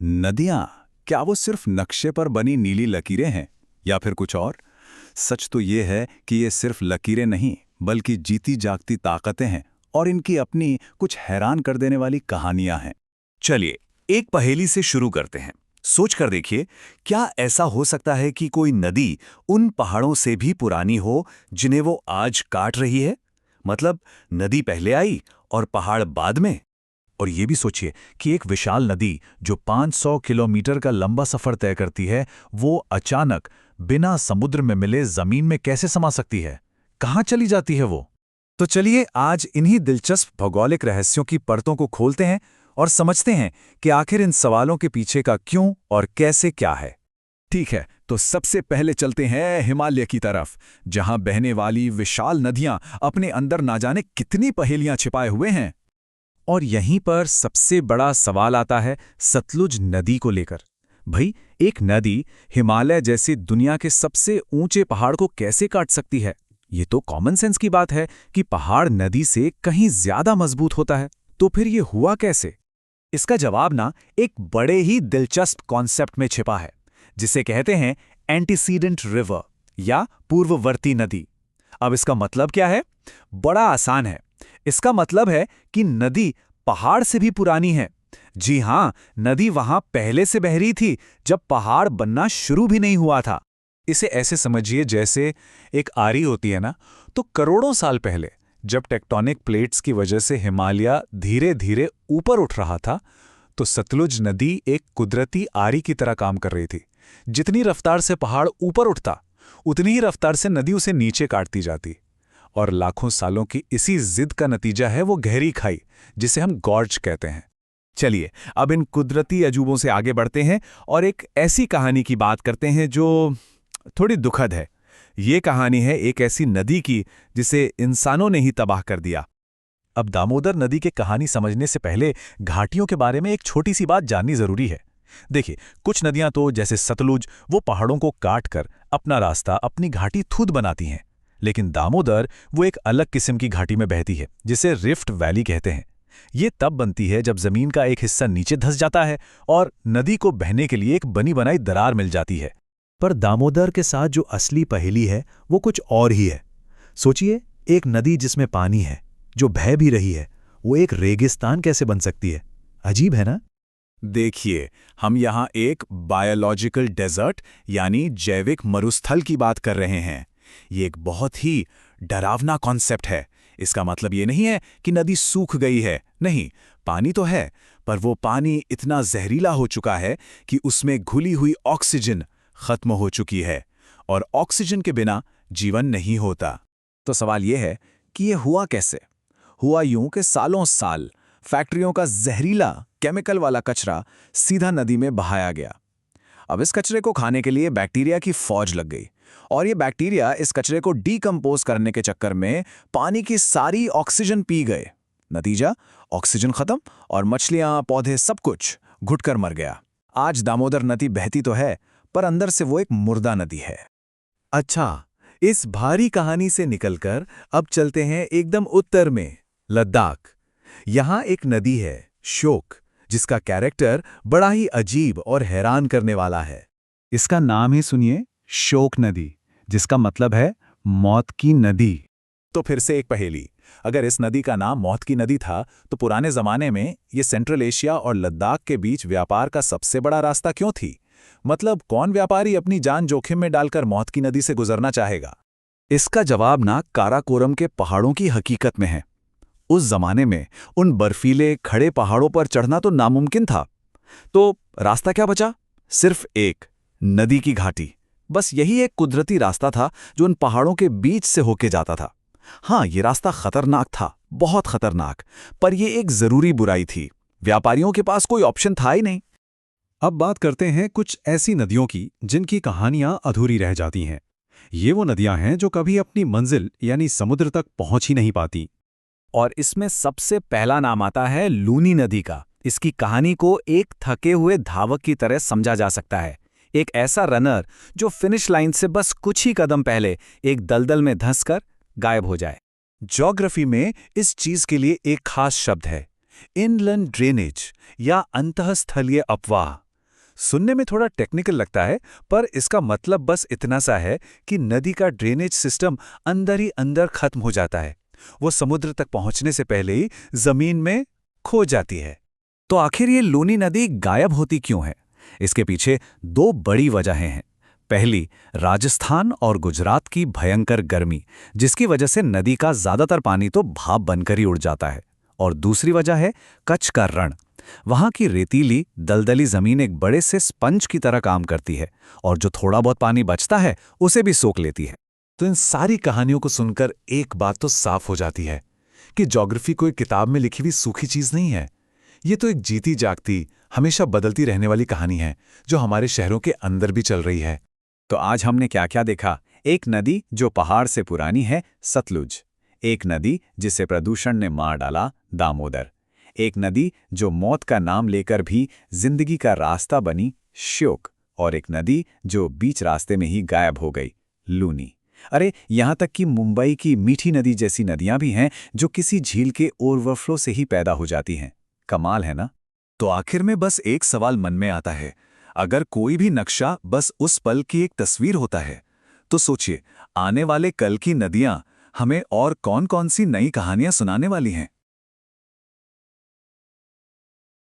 नदियां, क्या वो सिर्फ नक्शे पर बनी नीली लकीरें हैं या फिर कुछ और? सच तो ये है कि ये सिर्फ लकीरें नहीं, बल्कि जीती जागती ताकतें हैं और इनकी अपनी कुछ हैरान कर देने वाली कहानियां हैं। चलिए, एक पहेली से शुरू करते हैं। सोच कर देखिए, क्या ऐसा हो सकता है कि कोई नदी उन पहाड़ों से भी पुरानी हो जिन्हें वो आज काट रही है? मतलब नदी पहले आई और पहाड़ बाद में। और ये भी सोचिए कि एक विशाल नदी जो 500 किलोमीटर का लंबा सफर तय करती है, वो अचानक बिना समुद्र में मिले जमीन में कैसे समा सकती है? कहाँ चली जाती है वो? तो चलिए आज इन्हीं दिलचस्प भौगोलिक रहस्यों की परतों को खोलते हैं और समझते हैं कि आखिर इन सवालों के पीछे का क्यों और कैसे क्या है। ठीक है, तो सबसे पहले चलते हैं हिमालय की तरफ, जहां बहने वाली विशाल नदियां अपने अंदर ना जाने कितनी पहेलियां छिपाए हुए हैं। और यहीं पर सबसे बड़ा सवाल आता है सतलुज नदी को लेकर। भाई, एक नदी हिमालय जैसी दुनिया के सबसे ऊंचे पहाड़ को कैसे काट सकती है? ये तो कॉमन सेंस की बात है कि पहाड़ नदी से कहीं ज्यादा मजबूत होता है। तो फिर ये हुआ कैसे? इसका जवाब ना एक बड़े ही दिलचस्प कॉन्सेप्ट में छिपा है, जिसे कहते हैं एंटीसीडेंट रिवर या पूर्ववर्ती नदी। अब इसका मतलब क्या है? बड़ा आसान है। इसका मतलब है कि नदी पहाड़ से भी पुरानी है। जी हां, नदी वहां पहले से बह रही थी जब पहाड़ बनना शुरू भी नहीं हुआ था। इसे ऐसे समझिए जैसे एक आरी होती है ना, तो करोड़ों साल पहले जब टेक्टोनिक प्लेट्स की वजह से हिमालय धीरे धीरे ऊपर उठ रहा था, तो सतलुज नदी एक कुदरती आरी की तरह काम कर रही थी। जितनी रफ्तार से पहाड़ ऊपर उठता, उतनी ही रफ्तार से नदी उसे नीचे काटती जाती। और लाखों सालों की इसी जिद का नतीजा है वो गहरी खाई, जिसे हम गॉर्ज कहते हैं। चलिए, अब इन कुदरती अजूबों से आगे बढ़ते हैं और एक ऐसी कहानी की बात करते हैं जो थोड़ी दुखद है। ये कहानी है एक ऐसी नदी की जिसे इंसानों ने ही तबाह कर दिया। अब दामोदर नदी की कहानी समझने से पहले घाटियों के बारे में एक छोटी सी बात जाननी जरूरी है। देखिए, कुछ नदियां तो जैसे सतलुज, वो पहाड़ों को काट कर अपना रास्ता, अपनी घाटी खुद बनाती हैं। लेकिन दामोदर वो एक अलग किस्म की घाटी में बहती है, जिसे रिफ्ट वैली कहते हैं। ये तब बनती है जब जमीन का एक हिस्सा नीचे धंस जाता है और नदी को बहने के लिए एक बनी बनाई दरार मिल जाती है। पर दामोदर के साथ जो असली पहेली है वो कुछ और ही है। सोचिए, एक नदी जिसमें पानी है, जो बह भी रही है, वो एक रेगिस्तान कैसे बन सकती है? अजीब है ना? देखिए, हम यहाँ एक बायोलॉजिकल डेजर्ट यानी जैविक मरुस्थल की बात कर रहे हैं। ये एक बहुत ही डरावना कॉन्सेप्ट है। इसका मतलब ये नहीं है कि नदी सूख गई है, नहीं, पानी तो है, पर वो पानी इतना जहरीला हो चुका है कि उसमें घुली हुई ऑक्सीजन खत्म हो चुकी है, और ऑक्सीजन के बिना जीवन नहीं होता। तो सवाल ये है कि ये हुआ कैसे? हुआ यूं कि सालों साल फैक्ट्रियों का जहरीला केमिकल वाला कचरा सीधा नदी में बहाया गया। अब इस कचरे को खाने के लिए बैक्टीरिया की फौज लग गई, और ये बैक्टीरिया इस कचरे को डीकंपोज करने के चक्कर में पानी की सारी ऑक्सीजन पी गए। नतीजा, ऑक्सीजन खत्म और मछलियां, पौधे, सब कुछ घुटकर मर गया। आज दामोदर नदी बहती तो है, पर अंदर से वो एक मुर्दा नदी है। अच्छा, इस भारी कहानी से निकलकर अब चलते हैं एकदम उत्तर में, लद्दाख। यहाँ एक नदी है, श्योक, जिसका कैरेक्टर बड़ा ही अजीब और हैरान करने वाला है। इसका नाम ही सुनिए, श्योक नदी, जिसका मतलब है मौत की नदी। तो फिर से एक पहेली, अगर इस नदी का नाम मौत की नदी था, तो पुराने जमाने में ये सेंट्रल एशिया और लद्दाख के बीच व्यापार का सबसे बड़ा रास्ता क्यों थी? मतलब कौन व्यापारी अपनी जान जोखिम में डालकर मौत की नदी से गुजरना चाहेगा? इसका जवाब ना काराकोरम के पहाड़ों की हकीकत में है। उस जमाने में उन बर्फीले खड़े पहाड़ों पर चढ़ना तो नामुमकिन था। तो रास्ता क्या बचा? सिर्फ एक, नदी की घाटी। बस यही एक कुदरती रास्ता था जो उन पहाड़ों के बीच से होके जाता था। हाँ, ये रास्ता खतरनाक था, बहुत खतरनाक, पर यह एक जरूरी बुराई थी। व्यापारियों के पास कोई ऑप्शन था ही नहीं। अब बात करते हैं कुछ ऐसी नदियों की जिनकी कहानियां अधूरी रह जाती हैं। ये वो नदियां हैं जो कभी अपनी मंजिल यानी समुद्र तक पहुंच ही नहीं पाती। और इसमें सबसे पहला नाम आता है लूनी नदी का। इसकी कहानी को एक थके हुए धावक की तरह समझा जा सकता है। एक ऐसा रनर जो फिनिश लाइन से बस कुछ ही कदम पहले एक दलदल में धंसकर गायब हो जाए। ज्योग्राफी में इस चीज के लिए एक खास शब्द है, इनलैंड ड्रेनेज या अंतःस्थलीय अपवाह। सुनने में थोड़ा टेक्निकल लगता है, पर इसका मतलब बस इतना सा है कि नदी का ड्रेनेज सिस्टम अंदर ही अंदर खत्म हो जाता है। वो समुद्र तक पहुंचने से पहले ही जमीन में खो जाती है। तो आखिर ये लूनी नदी गायब होती क्यों है? इसके पीछे दो बड़ी वजहें हैं। पहली, राजस्थान और गुजरात की भयंकर गर्मी, जिसकी वजह से नदी का ज्यादातर पानी तो भाप बनकर ही उड़ जाता है। और दूसरी वजह है कच्छ का रण। वहां की रेतीली दलदली जमीन एक बड़े से स्पंज की तरह काम करती है और जो थोड़ा बहुत पानी बचता है उसे भी सोख लेती है। तो इन सारी कहानियों को सुनकर एक बात तो साफ हो जाती है कि ज्योग्राफी कोई किताब में लिखी हुई सूखी चीज नहीं है। ये तो एक जीती जागती, हमेशा बदलती रहने वाली कहानी है जो हमारे शहरों के अंदर भी चल रही है। तो आज हमने क्या क्या देखा? एक नदी जो पहाड़ से पुरानी है, सतलुज। एक नदी जिसे प्रदूषण ने मार डाला, दामोदर। एक नदी जो मौत का नाम लेकर भी जिंदगी का रास्ता बनी, श्योक। और एक नदी जो बीच रास्ते में ही गायब हो गई, लूनी। अरे यहाँ तक कि मुंबई की मीठी नदी जैसी नदियां भी हैं जो किसी झील के ओवरफ्लो से ही पैदा हो जाती हैं। कमाल है ना? तो आखिर में बस एक सवाल मन में आता है, अगर कोई भी नक्शा बस उस पल की एक तस्वीर होता है, तो सोचिए आने वाले कल की नदियां हमें और कौन-कौन सी नई कहानियां सुनाने वाली हैं।